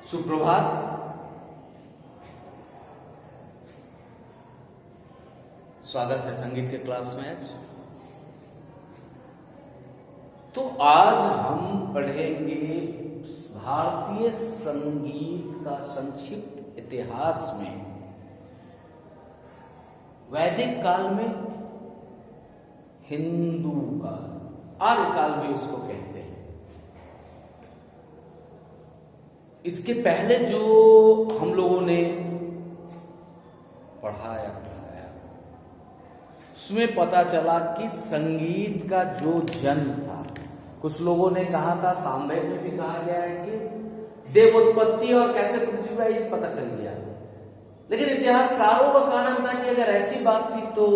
सुप्रभात। स्वागत है संगीत के क्लास में। आज तो आज हम पढ़ेंगे भारतीय संगीत का संक्षिप्त इतिहास में वैदिक काल में, हिंदू काल, आर्य काल में उसको कहते हैं। इसके पहले जो हम लोगों ने पढ़ाया उसमें पता चला कि संगीत का जो जन्म था, कुछ लोगों ने कहा था, सामवेद में भी कहा गया है कि देवोत्पत्ति और कैसे पृथ्वी आई पता चल गया। लेकिन इतिहासकारों का कहना था कि अगर ऐसी बात थी तो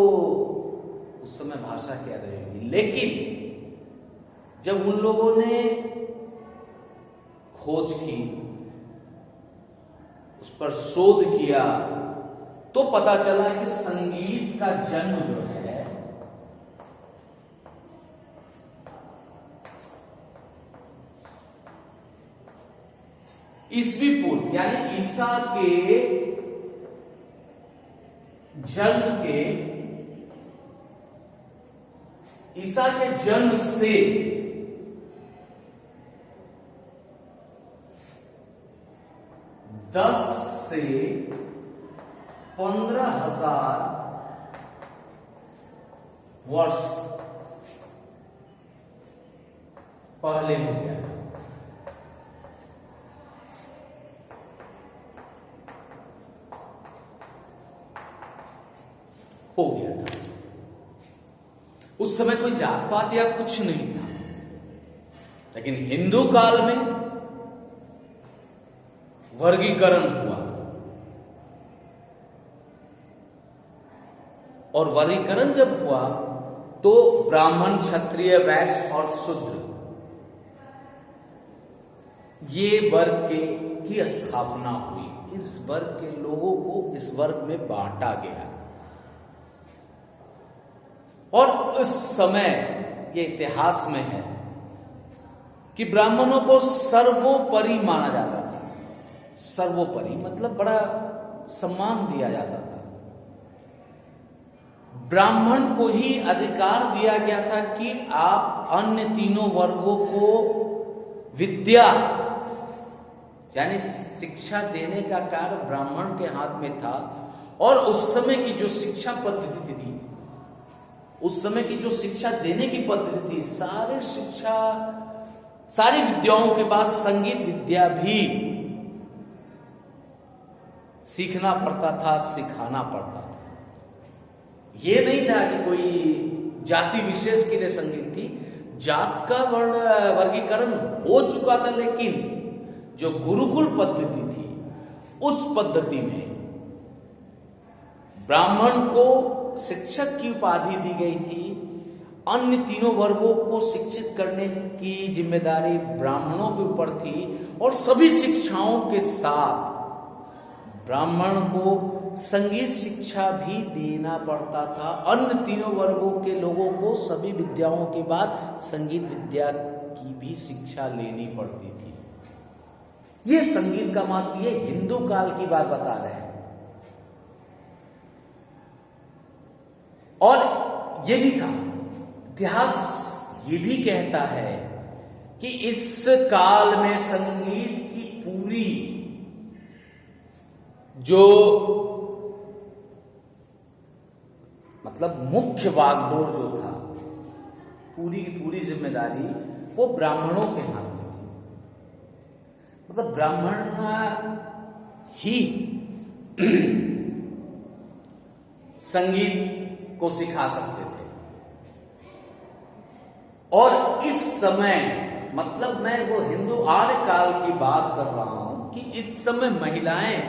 उस समय भाषा क्या रहेगी। लेकिन जब उन लोगों ने खोज की, उस पर शोध किया, तो पता चला कि संगीत का जन्म जो है ईसवी पूर्व यानी ईसा के जन्म से 10 से 15,000 वर्ष पहले हो गया। था उस समय कोई जात पात या कुछ नहीं था। लेकिन हिंदू काल में वर्गीकरण हुआ, और वर्गीकरण जब हुआ तो ब्राह्मण, क्षत्रिय, वैश्य और शूद्र ये वर्ग की स्थापना हुई। इस वर्ग के लोगों को इस वर्ग में बांटा गया। और उस समय ये इतिहास में है कि ब्राह्मणों को सर्वोपरि माना जाता था। सर्वोपरि मतलब बड़ा सम्मान दिया जाता था। ब्राह्मण को ही अधिकार दिया गया था कि आप अन्य तीनों वर्गों को विद्या यानी शिक्षा देने का कार्य ब्राह्मण के हाथ में था। और उस समय की जो शिक्षा पद्धति थी, उस समय की जो शिक्षा देने की पद्धति थी, सारी विद्याओं के बाद संगीत विद्या भी सीखना पड़ता था, सिखाना पड़ता था। ये नहीं था कि कोई जाति विशेष के लिए संगीत थी। जात का वर्गीकरण हो चुका था, लेकिन जो गुरुकुल पद्धति थी, उस पद्धति में ब्राह्मण को शिक्षक की उपाधि दी गई थी। अन्य तीनों वर्गों को शिक्षित करने की जिम्मेदारी ब्राह्मणों के ऊपर थी। और सभी शिक्षाओं के साथ ब्राह्मण को संगीत शिक्षा भी देना पड़ता था। अन्य तीनों वर्गों के लोगों को सभी विद्याओं के बाद संगीत विद्या की भी शिक्षा लेनी पड़ती थी। ये संगीत का महत्व, ये हिंदू काल की बात बता रहे हैं। और ये भी कहा, इतिहास ये भी कहता है कि इस काल में संगीत की पूरी जो मतलब मुख्य वागडोर जो था, पूरी की पूरी जिम्मेदारी वो ब्राह्मणों के हाथ में थी। मतलब ब्राह्मण ही संगीत को सिखा सकते थे। और इस समय मतलब मैं वो हिंदू आर्य काल की बात कर रहा हूं कि इस समय महिलाएं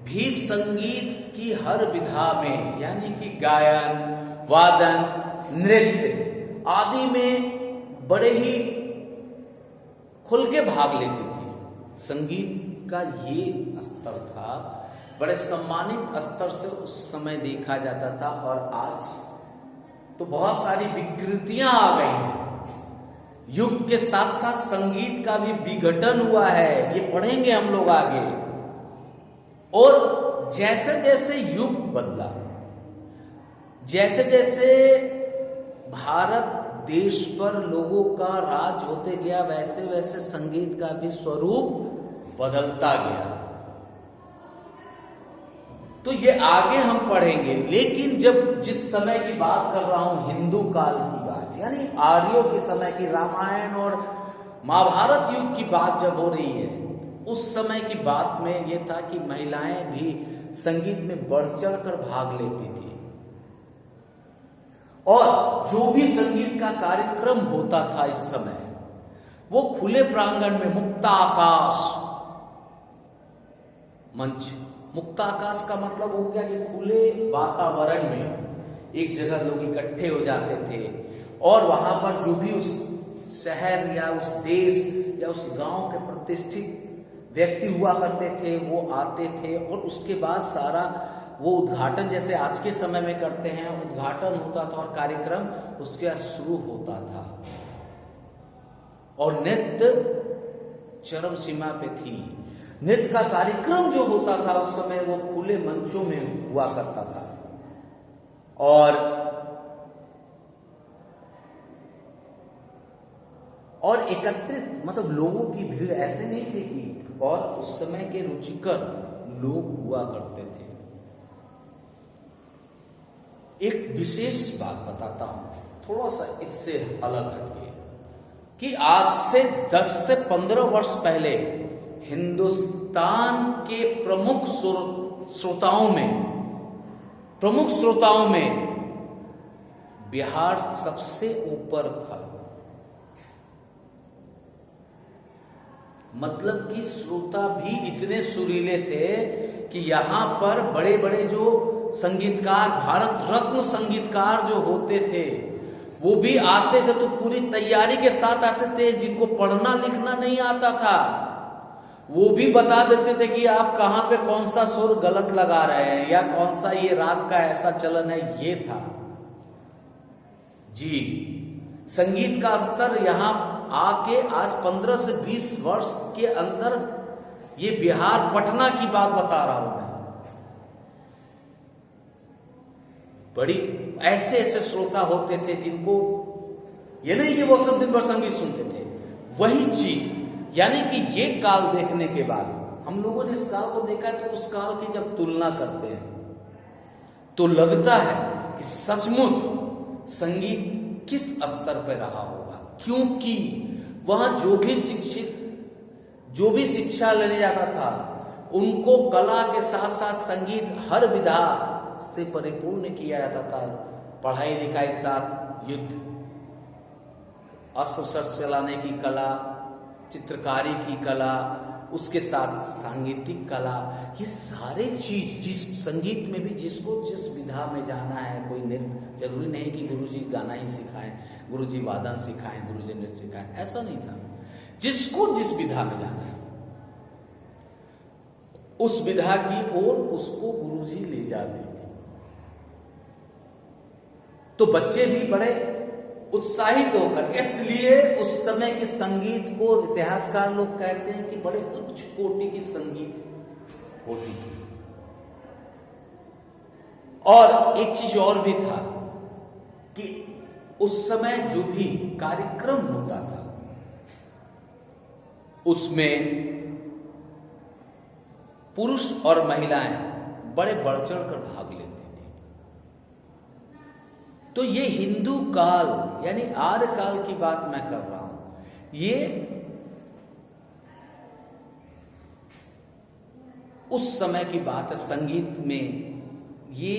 भी संगीत की हर विधा में यानी कि गायन, वादन, नृत्य आदि में बड़े ही खुल के भाग लेती थी। संगीत का ये स्तर था, बड़े सम्मानित स्तर से उस समय देखा जाता था। और आज तो बहुत सारी विकृतियां आ गई हैं युग के साथ साथ संगीत का भी विघटन हुआ है, ये पढ़ेंगे हम लोग आगे। और जैसे जैसे युग बदला, जैसे जैसे भारत देश पर लोगों का राज होते गया, वैसे वैसे संगीत का भी स्वरूप बदलता गया। तो ये आगे हम पढ़ेंगे। लेकिन जब जिस समय की बात कर रहा हूं, हिंदू काल की बात, यानी आर्यों के समय की, रामायण और महाभारत युग की बात जब हो रही है, उस समय की बात में यह था कि महिलाएं भी संगीत में बढ़ चढ़ कर भाग लेती थी। और जो भी संगीत का कार्यक्रम होता था इस समय, वो खुले प्रांगण में, मुक्ताकाश मंच। मुक्ताकाश का मतलब हो गया कि खुले वातावरण में एक जगह लोग इकट्ठे हो जाते थे और वहां पर जो भी उस शहर या उस देश या उस गांव के प्रतिष्ठित व्यक्ति हुआ करते थे, वो आते थे और उसके बाद सारा वो उद्घाटन, जैसे आज के समय में करते हैं, उद्घाटन होता था और कार्यक्रम उसके बाद शुरू होता था। और नृत्य चरम सीमा पे थी। नृत्य का कार्यक्रम जो होता था उस समय, वो खुले मंचों में हुआ करता था। और एकत्रित, मतलब लोगों की भीड़ ऐसे नहीं थी कि, और उस समय के रुचिकर लोग हुआ करते थे। एक विशेष बात बताता हूं, थोड़ा सा इससे अलग हटके, कि आज से 10 से 15 वर्ष पहले हिंदुस्तान के प्रमुख श्रोताओं में बिहार सबसे ऊपर था। मतलब कि श्रोता भी इतने सुरीले थे कि यहां पर बड़े बड़े जो संगीतकार, भारत रत्न संगीतकार जो होते थे, वो भी आते थे तो पूरी तैयारी के साथ आते थे। जिनको पढ़ना लिखना नहीं आता था, वो भी बता देते थे कि आप कहां पे कौन सा सुर गलत लगा रहे हैं या कौन सा ये राग का ऐसा चलन है। ये था जी संगीत का स्तर। यहां आके आज 15 से 20 वर्ष के अंदर, ये बिहार पटना की बात बता रहा हूं मैं, बड़ी ऐसे ऐसे श्रोता होते थे जिनको ये नहीं कि वो सब दिन भर संगीत सुनते थे। वही चीज, यानी कि ये काल देखने के बाद हम लोगों ने इस काल को देखा है, तो उस काल की जब तुलना करते हैं तो लगता है कि सचमुच संगीत किस स्तर पर रहा होगा। क्योंकि वहां जो भी शिक्षा लेने जाता था, उनको कला के साथ साथ संगीत हर विधा से परिपूर्ण किया जाता था। पढ़ाई लिखाई के साथ युद्ध, अस्त्र शस्त्र चलाने की कला, चित्रकारी की कला, उसके साथ सांगीतिक कला, ये सारे चीज जिस संगीत में भी जिसको जिस विधा में जाना है, कोई नृत्य, जरूरी नहीं कि गुरुजी गाना ही सिखाएं, गुरुजी वादन सिखाएं, गुरुजी नृत्य सिखाएं, ऐसा नहीं था। जिसको जिस विधा में जाना है, उस विधा की ओर उसको गुरुजी ले जाते थे। तो बच्चे भी बड़े उत्साहित होकर, इसलिए उस समय के संगीत को इतिहासकार लोग कहते हैं कि बड़े उच्च कोटि की संगीत होती थी। और एक चीज और भी था कि उस समय जो भी कार्यक्रम होता था, उसमें पुरुष और महिलाएं बड़े बढ़ चढ़ कर भाग लेते थे। तो ये हिंदू काल यानी आर्य काल की बात मैं कर रहा हूं। ये उस समय की बात है। संगीत में ये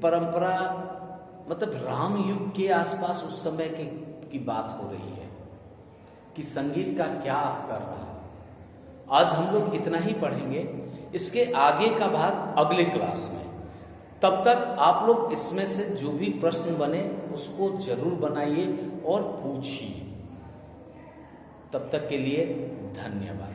परंपरा, मतलब राम युग के आसपास उस समय की बात हो रही है कि संगीत का क्या स्तर रहा। आज हम लोग इतना ही पढ़ेंगे, इसके आगे का भाग अगले क्लास में। तब तक आप लोग इसमें से जो भी प्रश्न बने उसको जरूर बनाइए और पूछिए। तब तक के लिए धन्यवाद।